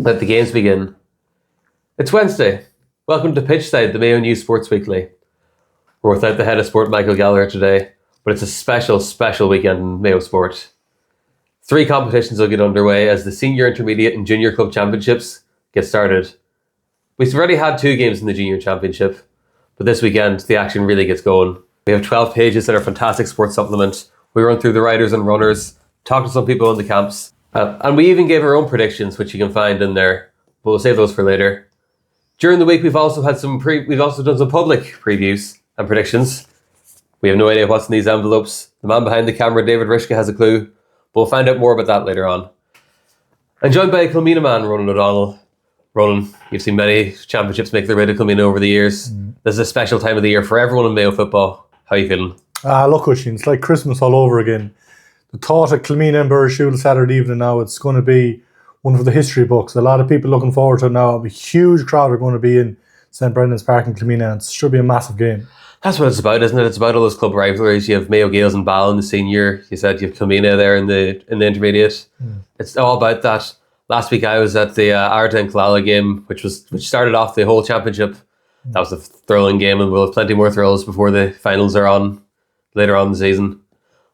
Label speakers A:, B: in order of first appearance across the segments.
A: Let the games begin. It's Wednesday. Welcome to Pitchside, the Mayo News Sports Weekly. We're without the head of sport, Michael Gallagher, today, but it's a special, special weekend in Mayo sport. 3 competitions will get underway as the Senior, Intermediate and Junior Club Championships get started. We've already had 2 games in the Junior Championship, but this weekend the action really gets going. We have 12 pages in our fantastic sports supplement. We run through the riders and runners, talk to some people in the camps, and we even gave our own predictions, which you can find in there, but we'll save those for later. During the week, we've also done some public previews and predictions. We have no idea what's in these envelopes. The man behind the camera, David Rishka, has a clue, but we'll find out more about that later on. I'm joined by Kilmina man, Ronan O'Donnell. Ronan, you've seen many championships make their way to Kilmina over the years. This is a special time of the year for everyone in Mayo football. How are you feeling?
B: Look, Oisín, it's like Christmas all over again. The thought of Kilmina and Burrishoole Saturday evening now, it's going to be one for the history books. A lot of people looking forward to it now. A huge crowd are going to be in St. Brendan's Park in Kilmina, and it should be a massive game.
A: That's what it's about, isn't it? It's about all those club rivalries. You have Mayo Gaels and Ball in the senior. You said you have Kilmina there in the intermediate. It's all about that. Last week I was at the Arda and Killala game, which started off the whole championship. That was a thrilling game, and we'll have plenty more thrills before the finals are on later on in the season.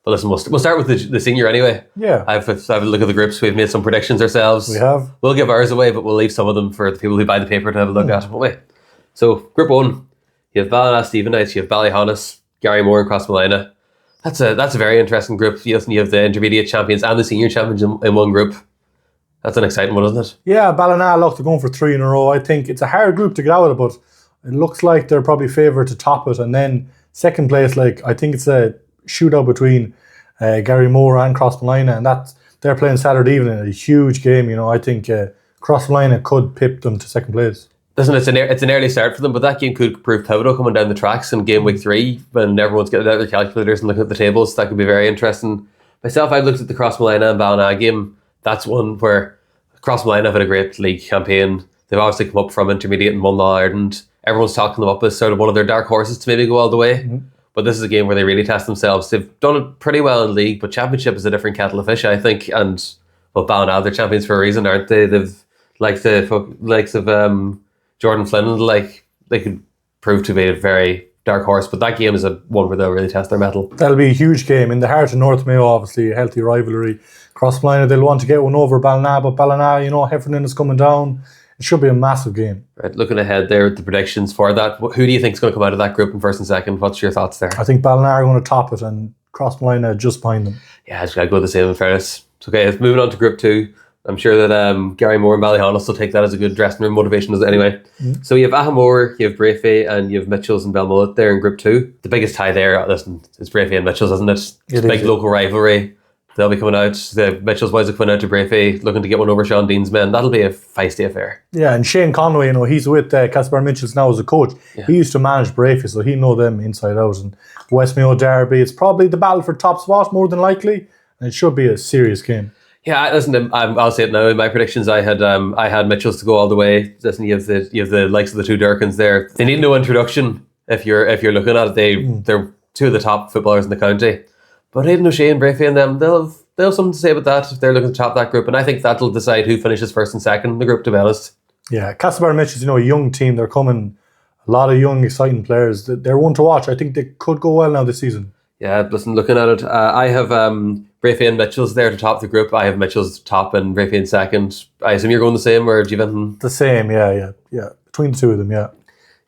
A: But listen, we'll start with the senior anyway. Yeah. I've a look at the groups. We've made some predictions ourselves.
B: We have.
A: We'll give ours away, but we'll leave some of them for the people who buy the paper to have a look at, won't we? So, Group 1, you have Ballina Stephenites, you have Ballyhonus, Garrymore and Crossmolina. That's a very interesting group. You have the intermediate champions and the senior champions in one group. That's an exciting one, isn't it? Yeah,
B: Ballina, look, they're going for 3 in a row. I think it's a hard group to get out of, but it looks like they're probably favoured to top it. And then second place, I think it's a shootout between Garrymore and Crossmolina, and they're playing Saturday evening, a huge game. I think Crossmolina could pip them to second place.
A: Listen, it's an early start for them, but that game could prove pivotal coming down the tracks in game week 3 when everyone's getting out their calculators and looking at the tables. That could be very interesting. Myself, I've looked at the Crossmolina and Ballina game. That's one where Crossmolina have had a great league campaign. They've obviously come up from intermediate and won All-Ireland. Everyone's talking them up as sort of one of their dark horses to maybe go all the way. But this is a game where they really test themselves. They've done it pretty well in league, but championship is a different kettle of fish, I think. And Ballina, they're champions for a reason, aren't they? They've likes of Jordan Flynn, they could prove to be a very dark horse. But that game is one where they'll really test their mettle.
B: That'll be a huge game in the heart of North Mayo. Obviously, a healthy rivalry. Crossmolina, they'll want to get one over Ballina, but Ballina, Heffernan is coming down. It should be a massive game.
A: Right, looking ahead there at the predictions for that, who do you think is going to come out of that group in first and second? What's your thoughts there?
B: I think Ballina are going to top it and Crossmolina just behind them.
A: Yeah, I just got to go the same in fairness. It's okay, moving on to Group 2. I'm sure that Garrymore and Ballyhonus will take that as a good dressing room motivation anyway. So you have Ahamore, you have Brafey, and you have Mitchells and Belmullet there in Group 2. The biggest tie there, listen, it's Brafey and Mitchells, isn't it? It's a big local rivalry. They'll be coming out. The Mitchells boys are coming out to Brafey, looking to get one over Sean Dean's men. That'll be a feisty affair.
B: Yeah, and Shane Conway, he's with Caspar Mitchells now as a coach. Yeah. He used to manage Brafey, so he know them inside out. And West Mayo Derby, it's probably the battle for top spot more than likely, and it should be a serious game.
A: Yeah, listen, I'll say it now. In my predictions, I had Mitchells to go all the way. Listen, you have the likes of the 2 Durkins there. They need no introduction if you're looking at it. They're 2 of the top footballers in the county. But Aidan O'Shea and Brafey and them, they'll have something to say about that if they're looking to top that group. And I think that'll decide who finishes first and second in the group, to be honest.
B: Yeah, Caspar Mitchells, a young team. They're coming, a lot of young, exciting players. They're one to watch. I think they could go well now this season.
A: Yeah, listen, looking at it, I have Brafey and Mitchells there to top the group. I have Mitchells top and Brafey in second. I assume you're going the same, or do you have anything?
B: The same, yeah. Between the 2 of them, yeah.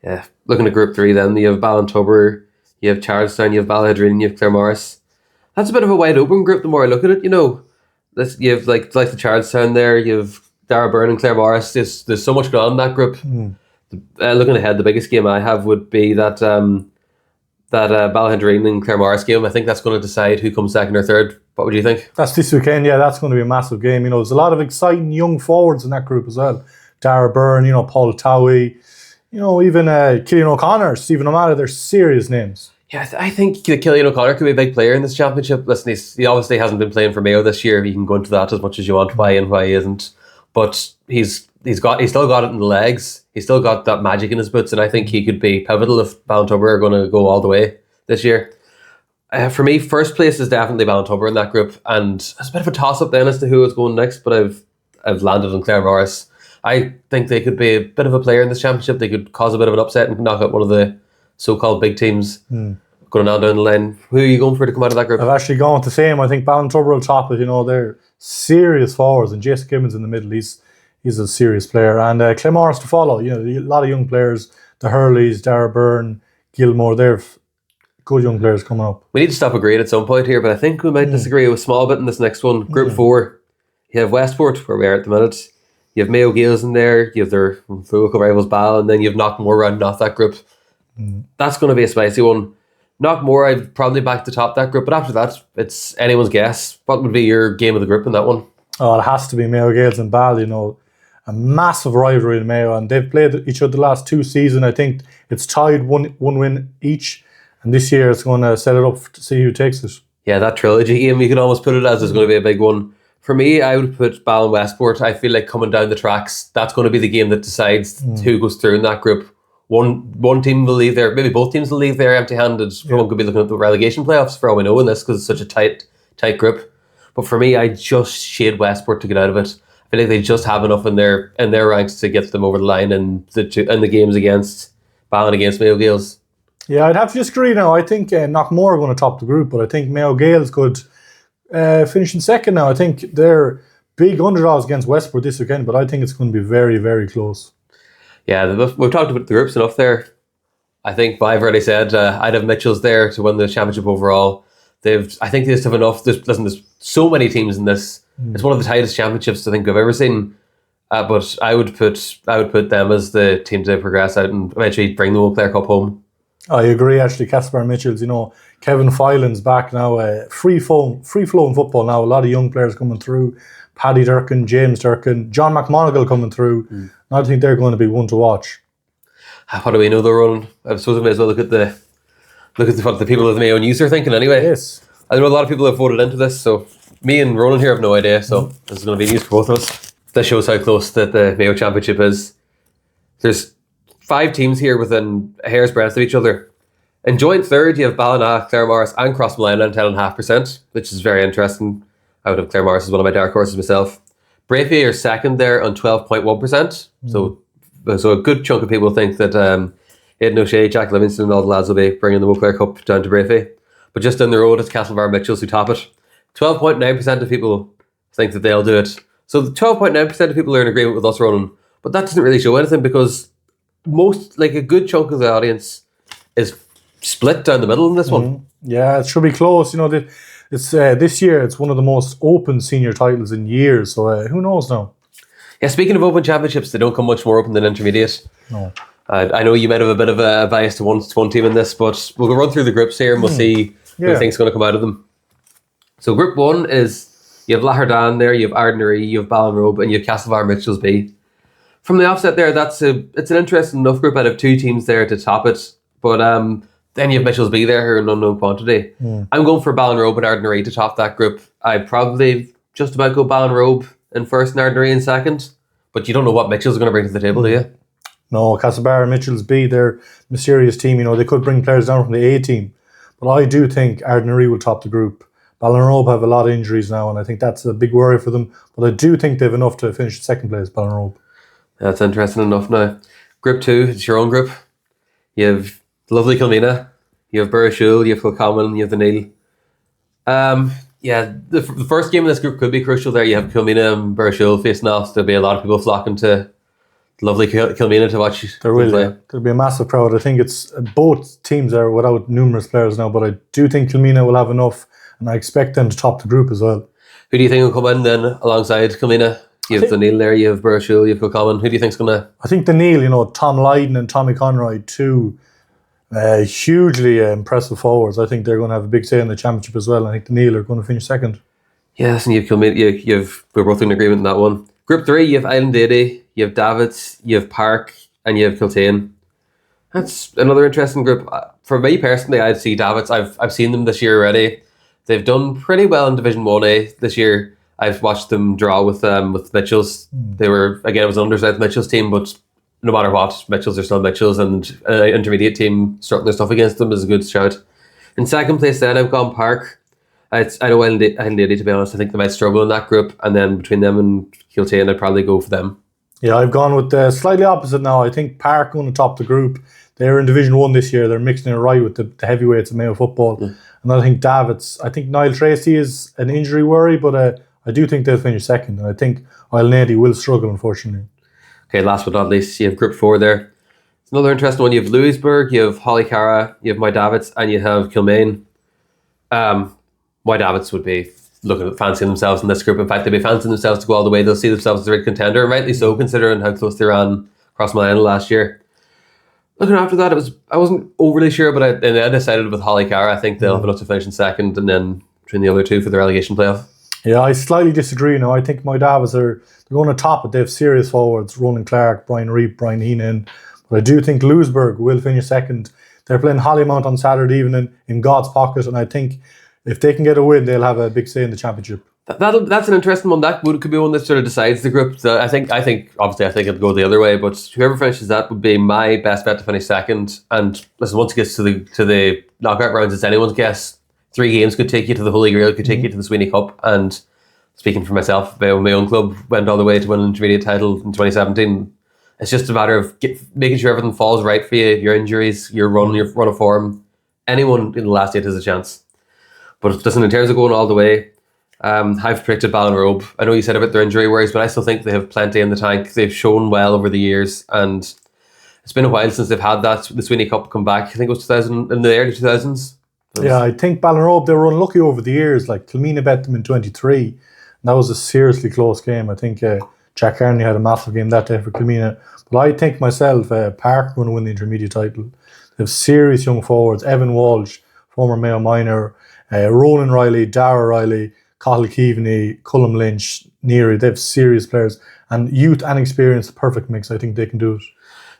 A: Yeah, looking at Group 3 then, you have Ballintober, you have Charlestown, you have Ballahidreen, and you have Claremorris. That's a bit of a wide open group the more I look at it, You have like the Charlestown there, you have Darragh and Claremorris. There's so much going on in that group. Looking ahead, the biggest game I have would be that Ballahidreen and Claremorris game. I think that's going to decide who comes second or third. What would you think?
B: That's this weekend, yeah, that's going to be a massive game. There's a lot of exciting young forwards in that group as well. Darragh Byrne, Paul Towie, even Killian O'Connor, Stephen O'Malley, they're serious names.
A: Yeah, I think Killian O'Connor could be a big player in this championship. Listen, he obviously hasn't been playing for Mayo this year. You can go into that as much as you want, why and why he isn't. But he's still got it in the legs. He's still got that magic in his boots, and I think he could be pivotal if Ballintober are going to go all the way this year. For me, first place is definitely Ballintober in that group, and it's a bit of a toss-up then as to who is going next, but I've landed on Claremorris. I think they could be a bit of a player in this championship. They could cause a bit of an upset and knock out one of the so-called big teams going on down the line. Who are you going for to come out of that group?
B: I've actually gone with the same. I think Ballintubber will top it. They're serious forwards, and Jason Gibbons in the middle. He's a serious player, and Clemorris to follow. A lot of young players. The Hurleys, Dara Byrne, Gilmore. They're good young players coming up.
A: We need to stop agreeing at some point here, but I think we might disagree a small bit in this next one. Group 4. You have Westport, where we are at the minute. You have Mayo GAA in there. You have their local rivals Bal, and then you have Knockmore rounding off that group. That's going to be a spicy one. Knockmore, I'd probably back to top that group, but after that, it's anyone's guess. What would be your game of the group in that one?
B: Oh, it has to be Mayo GAA and Bal. A massive rivalry in Mayo, and they've played each other the last 2 seasons. I think it's tied one win each, and this year it's going to set it up to see who takes it.
A: Yeah, that trilogy game, you can almost put it as, is going to be a big one. For me, I would put Bal and Westport. I feel like coming down the tracks, that's going to be the game that decides who goes through in that group. One team will leave there, maybe both teams will leave there empty-handed. One could be looking at the relegation playoffs for all we know in this, because it's such a tight group. But for me, I just shade Westport to get out of it. I feel like they just have enough in their ranks to get them over the line in the games against Bal and against Mayo GAA.
B: Yeah, I'd have to disagree now. I think Knockmore are going to top the group, but I think Mayo GAA could finish in second now. I think they're big underdogs against Westport this weekend, but I think it's going to be very, very close. Yeah,
A: we've talked about the groups enough there. I think I've already said I'd have Mitchell's there to win the championship overall. I think they just have enough. There's so many teams in this. It's one of the tightest championships I think I've ever seen. But I would put them as the team to progress out and eventually bring the Eau Claire Cup home.
B: I agree, actually. Caspar Mitchell's, Kevin Filan's back now. Free-flowing football now. A lot of young players coming through. Paddy Durkin, James Durkin, John McMonigal coming through. And I think they're going to be one to watch.
A: How do we know they're running? I suppose we may as well look at what the people of the Mayo News are thinking anyway.
B: Yes.
A: I know a lot of people have voted into this, so me and Ronan here have no idea, so this is going to be news for both of us. This shows how close that the Mayo Championship is. There's 5 teams here within a hair's breadth of each other. In joint third, you have Ballina, Claremorris and Crossmolina at 10.5%, which is very interesting. I would have Claremorris as one of my dark horses myself. Brafey are second there on 12.1%. So a good chunk of people think that Aidan O'Shea, Jack Livingston and all the lads will be bringing the Eau Claire Cup down to Brafey. But just down the road, it's Castlebar Mitchells who top it. 12.9% of people think that they'll do it. So the 12.9% of people are in agreement with us, Ronan. But that doesn't really show anything, because a good chunk of the audience is split down the middle in this one.
B: Yeah, it should be close. It's this year, it's one of the most open senior titles in years. So who knows now?
A: Yeah, speaking of open championships, they don't come much more open than intermediate.
B: No.
A: I know you might have a bit of a bias to one team in this, but we'll run through the groups here and we'll see who we think's going to come out of them. So Group 1 is, you have Laherdan there, you have Ardnaree, you have Ballinrobe, and you have Castlebar Mitchells B. From the offset there, it's an interesting enough group. I'd have 2 teams there to top it, but then you have Mitchells B there, who are an unknown quantity. I'm going for Ballinrobe and Ardnaree to top that group. I'd probably just about go Ballinrobe in first and Ardnaree in second, but you don't know what Mitchells are going to bring to the table, do you?
B: No, Castlebar and Mitchells B, they're a mysterious team. They could bring players down from the A team, but I do think Ardnaree will top the group. Ballinrobe have a lot of injuries now, and I think that's a big worry for them, but I do think they have enough to finish second place, Ballinrobe.
A: That's interesting enough now. Group 2, it's your own group. You have lovely Kilmina, you have Burrishoole, you have Kilcommon, you have the Neil. The first game in this group could be crucial there. You have Kilmina and Burrishoole facing off. There'll be a lot of people flocking to lovely Kilmina to watch.
B: There will play. There'll be a massive crowd. I think it's both teams are without numerous players now, but I do think Kilmina will have enough, and I expect them to top the group as well.
A: Who do you think will come in then alongside Kilmina? You have the Neil there, you have Burrishoole, you have Kilcommon. Who do you think's going to...
B: I think the Neil, Tom Lydon and Tommy Conroy, 2 hugely impressive forwards. I think they're going to have a big say in the championship as well. I think the Neil are going to finish second.
A: Yes, and you have Kilmina, we're both in agreement in that one. Group 3, you have Island Dady, you have Davids, you have Park, and you have Kiltane. That's another interesting group. For me personally, I'd see Davids. I've seen them this year already. They've done pretty well in Division 1A this year. I've watched them draw with Mitchells. They were, again, it was an undersized Mitchells team, but no matter what, Mitchells are still Mitchells, and an intermediate team starting their stuff against them is a good shout. In second place then, I've gone Park. I know Island Dady, to be honest. I think they might struggle in that group, and then between them and Kiltane, I'd probably go for them.
B: Yeah, I've gone with the slightly opposite now. I think Park going to top the group. They're in Division 1 this year. They're mixing it right with the heavyweights of Mayo football. And I think Niall Tracy is an injury worry, but I do think they'll finish second. And I think Nady will struggle, unfortunately.
A: Okay, last but not least, you have Group 4 there. It's another interesting one. You have Louisburg, you have Hollycarra, you have Moy and you have Kilmaine. Moy would be fancying themselves in this group. In fact, they'd be fancying themselves to go all the way. They'll see themselves as a big contender, and rightly so, considering how close they ran across Milan last year. Looking after that, I wasn't overly sure, but I decided with Hollycarra. I think they'll have enough to finish in second, and then between the other two for the relegation playoff.
B: Yeah, I slightly disagree now. I think Moy they're going to top it. They have serious forwards: Ronan Clark, Brian Reap, Brian Heenan. But I do think Louisburg will finish second. They're playing Hollymount on Saturday evening in God's pocket, and I think if they can get a win, they'll have a big say in the championship.
A: That's an interesting one. That could be one that sort of decides the group. So I think it'll go the other way. But whoever finishes that would be my best bet to finish second. And listen, once it gets to the knockout rounds, it's anyone's guess. 3 games could take you to the Holy Grail, could take you to the Sweeney Cup. And speaking for myself, my own club went all the way to win an intermediate title in 2017. It's just a matter of making sure everything falls right for you. Your injuries, your run of form. Anyone in the last 8 has a chance. But listen, in terms of going all the way, I've predicted Ballinrobe. I know you said about their injury worries, but I still think they have plenty in the tank. They've shown well over the years, and it's been a while since they've had the Sweeney Cup come back. I think it was 2000 in the early 2000s.
B: Yeah, I think Ballinrobe, they were unlucky over the years. Like Kilmina bet them in 23, and that was a seriously close game. I think Jack Carney had a massive game that day for Kilmina. But I think myself, Park are going to win the intermediate title. They have serious young forwards: Evan Walsh, former Mayo minor, Ronan Riley, Dara Riley, Cathal Keaveney, Cullum Lynch, Neary. They have serious players, and youth and experience, perfect mix. I think they can do it.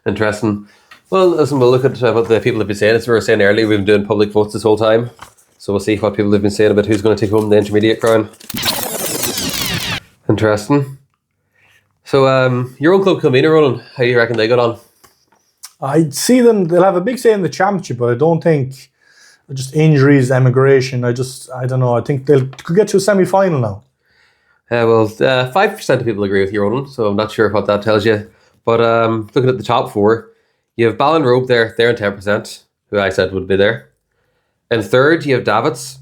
A: Interesting. Well, listen, we'll look at what the people have been saying. As we were saying earlier, we've been doing public votes this whole time. So we'll see what people have been saying about who's going to take home the intermediate crown. Interesting. So your own club, Kilmina, Ronan, how do you reckon they got on?
B: I'd see them, they'll have a big say in the championship, but I don't think, just injuries, emigration, I don't know, I think they could get to a semi-final now.
A: 5% of people agree with you, Ronan, so I'm not sure what that tells you. But looking at the top 4, you have Ballinrobe there, they're in 10%, who I said would be there. In third, you have Davids,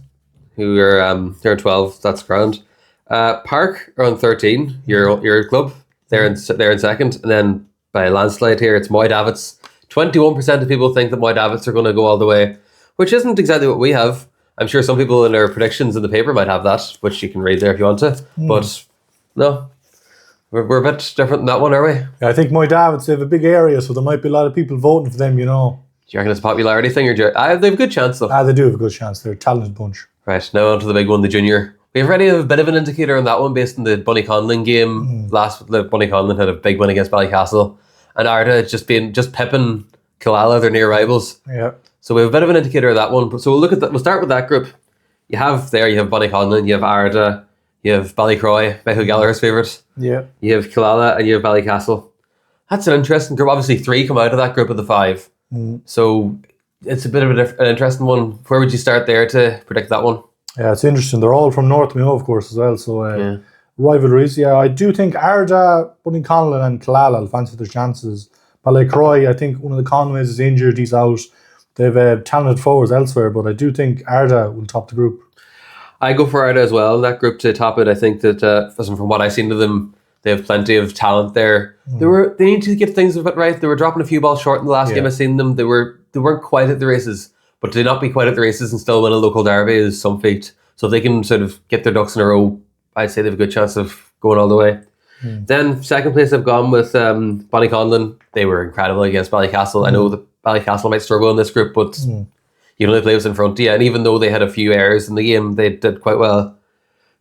A: who are they're in 12, that's grand. Park are on 13, your club, they're in second, and then by a landslide here, it's Moy Davids. 21% of people think that Moy Davids are going to go all the way, which isn't exactly what we have. I'm sure some people in their predictions in the paper might have that, which you can read there if you want to. But no, we're a bit different than that one, are we?
B: Yeah, I think Moy Davids, they have a big area, so there might be a lot of people voting for them, you know.
A: Do you reckon it's a popularity thing? Or they have a good chance, though.
B: They do have a good chance. They're a talented bunch.
A: Right, now on to the big one, the junior. We already have a bit of an indicator on that one based on the Bunny Conlon game. Bunny Conlon had a big win against Ballycastle. And Arda just pipping Killala, their near rivals.
B: Yeah.
A: So we have a bit of an indicator of that one. So we'll look at that. We'll start with that group. You have Bunny Conlon, you have Arda, you have Ballycroy, Michael Gallagher's favourite.
B: Yeah.
A: You have Killala and you have Ballycastle. That's an interesting group. Obviously 3 come out of that group of the 5. So it's a bit of an interesting one. Where would you start there to predict that one?
B: Yeah, it's interesting. They're all from North Mayo, of course, as well. So rivalries. Yeah, I do think Arda, Bunny Conlon and Killala will fancy their chances. Ballycroy, I think one of the Conways is injured. He's out. They've talented forwards elsewhere, but I do think Arda will top the group.
A: I go for Arda as well in that group to top it. I think that from what I've seen to them, they have plenty of talent there. They need to get things a bit right. They were dropping a few balls short in the last game I've seen them. They weren't quite at the races, but to not be quite at the races and still win a local derby is some feat. So if they can sort of get their ducks in a row, I'd say they have a good chance of going all the way. Then second place I've gone with Bunny Conlon. They were incredible against Ballycastle. I know that Ballycastle might struggle in this group, but you only play what's in front of you. And even though they had a few errors in the game, they did quite well.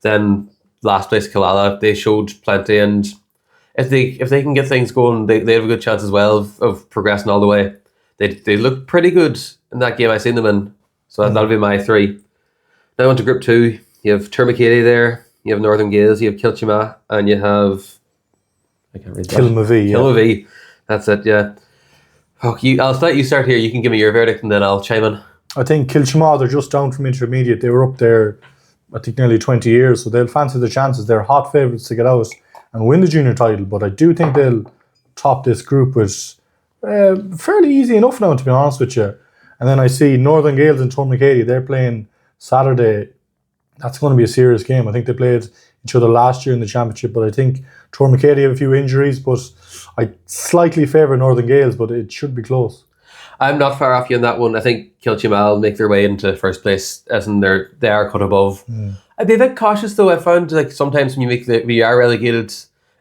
A: Then last place Killala, they showed plenty, and if they can get things going, they have a good chance as well of progressing all the way. They look pretty good in that game I've seen them in. So that'll be my 3. Now on to Group 2. You have Termacady there, you have Northern Gales, you have Kilchima, and you have Kilmavie. That's it, yeah. I'll let you start here. You can give me your verdict and then I'll chime in.
B: I think Kilchima, they're just down from intermediate. They were up there, I think, nearly 20 years, so they'll fancy their chances. They're hot favourites to get out. and win the junior title. But I do think they'll top this group with fairly easy enough now, to be honest with you. And then I see Northern Gales and Tourmakeady, they're playing Saturday. That's going to be a serious game. I think they played each other last year in the championship, but I think Tourmakeady have a few injuries, but I slightly favour Northern Gales, but it should be close.
A: I'm not far off you on that one. I think Kilchima will make their way into first place, as in they are cut above. I'd be a bit cautious though. I found like sometimes when you are relegated,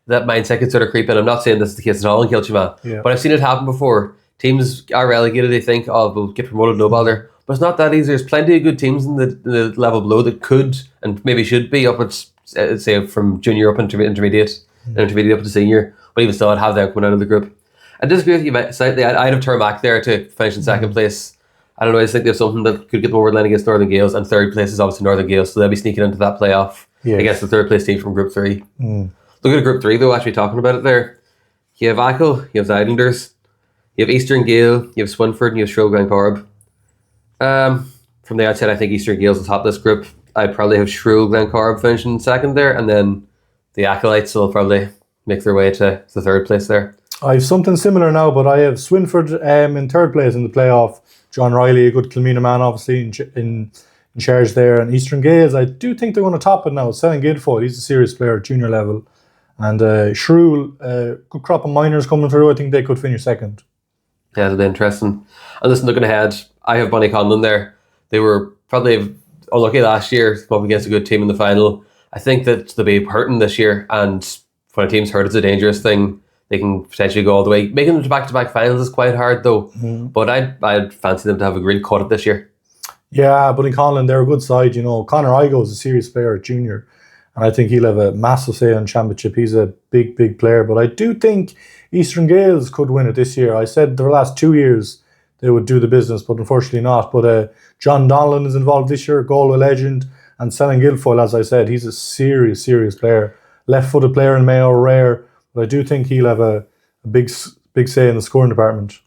A: that mindset can sort of creep in. I'm not saying this is the case at all in Kilchima, but I've seen it happen before. Teams are relegated, they think, oh, we'll get promoted, no bother. But it's not that easy. There's plenty of good teams in the level below that could and maybe should be up at, say, from junior up into intermediate, and intermediate up to senior. But even still, I'd have them coming out of the group. I disagree with you slightly. I'd have Turmac there to finish in second place. I don't know, I just think there's something that could get the over line against Northern Gales, and third place is obviously Northern Gales, so they'll be sneaking into that playoff against the third place team from Group 3. Look at Group 3 though, actually talking about it there. You have Achill, you have the Islanders, you have Eastern Gale, you have Swinford, and you have Shrule Glencorb. From the outside, I think Eastern Gales will top this group. I'd probably have Shrule Glencorb finishing second there, and then the Acolytes will probably make their way to the third place there.
B: I have something similar now, but I have Swinford in third place in the playoff. John Riley, a good Kilmina man, obviously, in charge there. And Eastern Gales, I do think they're going to top it now. Selling Guildford, he's a serious player at junior level. And Shrule, good crop of minors coming through. I think they could finish second.
A: Yeah, it'll be interesting. And listen, looking ahead, I have Bonnyconlon there. They were probably unlucky last year, up against a good team in the final. I think that they'll be hurting this year, and when a team's hurt, it's a dangerous thing. They can potentially go all the way. Making them to back-to-back finals is quite hard, though. But I'd fancy them to have a great cut at this year.
B: Yeah, Bonnyconlon, they're a good side. You know, Conor Igo is a serious player at junior, and I think he'll have a massive say on championship. He's a big, big player. But I do think Eastern Gales could win it this year. I said the last 2 years they would do the business, but unfortunately not. But John Donlan is involved this year, Galway legend, and Selling Guildford, as I said, he's a serious, serious player. Left-footed player in Mayo rare, but I do think he'll have a big say in the scoring department.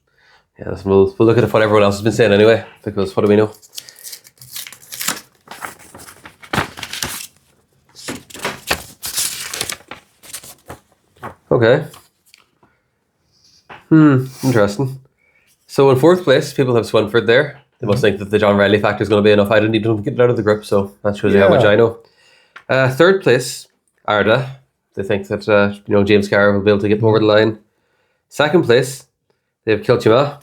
A: Yeah, we'll look at what everyone else has been saying anyway, because what do we know? Okay. Interesting. So in fourth place, people have Swinford there. They must think that the John Riley factor is going to be enough. I didn't need them to get it out of the group, so that shows you how much I know. Third place, Arda. They think that James Carr will be able to get them over the line. Second place, they have Kilchima,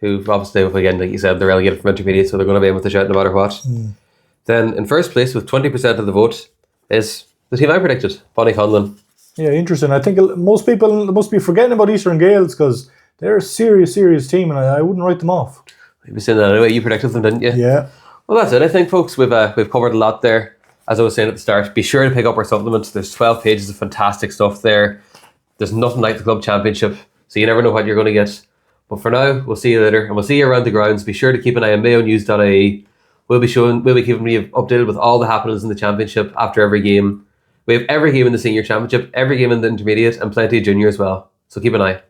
A: who obviously, again, like you said, they're relegated from intermediate, so they're going to be able to shout no matter what. Then in first place, with 20% of the vote, is the team I predicted, Bonnyconlon.
B: Yeah, interesting. I think most people must be forgetting about Eastern Gales because they're a serious, serious team, and I wouldn't write them off.
A: You've been saying that anyway. You predicted them, didn't you?
B: Yeah.
A: Well, that's it. I think, folks, we've covered a lot there. As I was saying at the start, be sure to pick up our supplements. There's 12 pages of fantastic stuff there. There's nothing like the club championship, so you never know what you're going to get. But for now, we'll see you later, and we'll see you around the grounds. Be sure to keep an eye on mayonews.ie. We'll be keeping you updated with all the happenings in the championship after every game. We have every game in the senior championship, every game in the intermediate, and plenty of junior as well. So keep an eye.